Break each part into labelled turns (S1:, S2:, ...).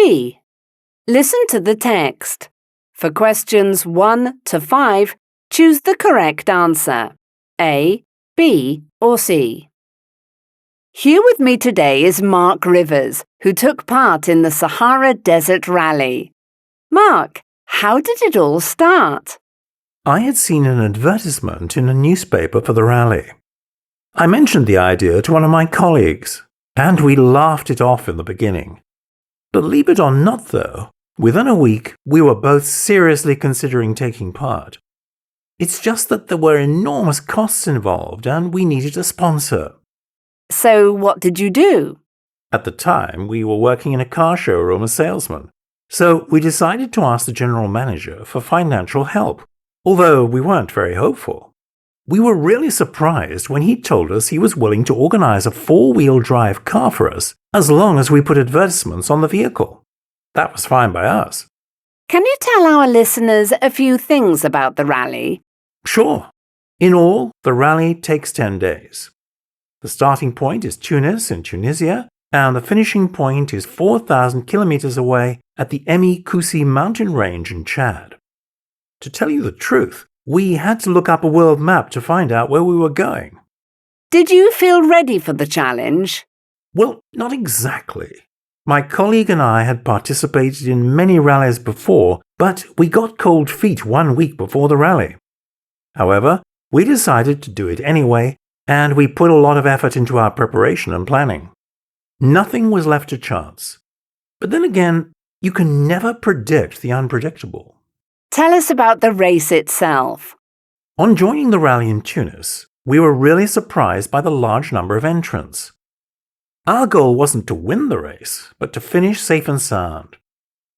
S1: B. Listen to the text. For questions 1 to 5, choose the correct answer, A, B, or C. Here with me today is Mark Rivers, who took part in the Sahara Desert Rally. Mark, how did it all start?
S2: I had seen an advertisement in a newspaper for the rally. I mentioned the idea to one of my colleagues, and we laughed it off in the beginning. Believe it or not, though, within a week we were both seriously considering taking part. It's just that there were enormous costs involved and we needed a sponsor.
S1: So what did you do?
S2: At the time, we were working in a car showroom as salesmen, so we decided to ask the general manager for financial help, although we weren't very hopeful. We were really surprised when he told us he was willing to organize a four-wheel drive car for us as long as we put advertisements on the vehicle. That was fine by us.
S1: Can you tell our listeners a few things about the rally?
S2: Sure. In all, the rally takes 10 days. The starting point is Tunis in Tunisia, and the finishing point is 4,000 kilometers away at the Emi Koussi mountain range in Chad. To tell you the truth, we had to look up a world map to find out where we were going.
S1: Did you feel ready for the challenge?
S2: Well, not exactly. My colleague and I had participated in many rallies before, but we got cold feet 1 week before the rally. However, we decided to do it anyway, and we put a lot of effort into our preparation and planning. Nothing was left to chance. But then again, you can never predict the unpredictable.
S1: Tell us about the race itself.
S2: On joining the rally in Tunis, we were really surprised by the large number of entrants. Our goal wasn't to win the race, but to finish safe and sound.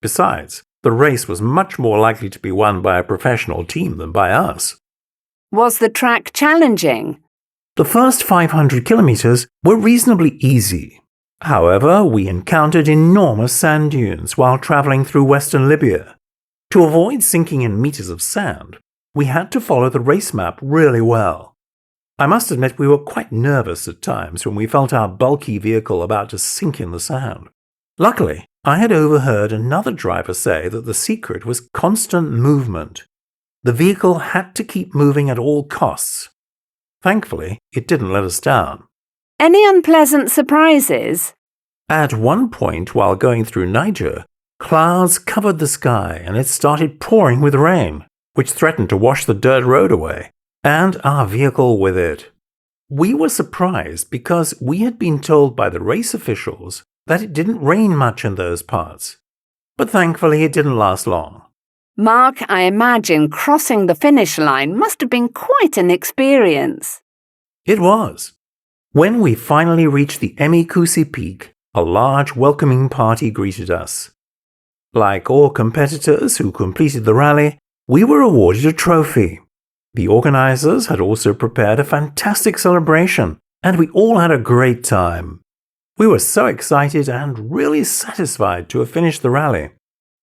S2: Besides, the race was much more likely to be won by a professional team than by us.
S1: Was the track challenging?
S2: The first 500 kilometers were reasonably easy. However, we encountered enormous sand dunes while traveling through western Libya. To avoid sinking in meters of sand, we had to follow the race map really well. I must admit we were quite nervous at times when we felt our bulky vehicle about to sink in the sand. Luckily, I had overheard another driver say that the secret was constant movement. The vehicle had to keep moving at all costs. Thankfully, it didn't let us down.
S1: Any unpleasant surprises?
S2: At one point while going through Niger, clouds covered the sky and it started pouring with rain, which threatened to wash the dirt road away, and our vehicle with it. We were surprised because we had been told by the race officials that it didn't rain much in those parts. But thankfully it didn't last long.
S1: Mark, I imagine crossing the finish line must have been quite an experience.
S2: It was. When we finally reached the Emi Koussi peak, a large welcoming party greeted us. Like all competitors who completed the rally, we were awarded a trophy. The organizers had also prepared a fantastic celebration, and we all had a great time. We were so excited and really satisfied to have finished the rally.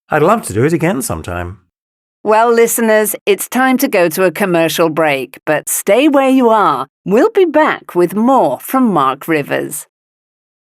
S2: I'd love to do it again sometime.
S1: Well, listeners, it's time to go to a commercial break, but stay where you are. We'll be back with more from Mark Rivers.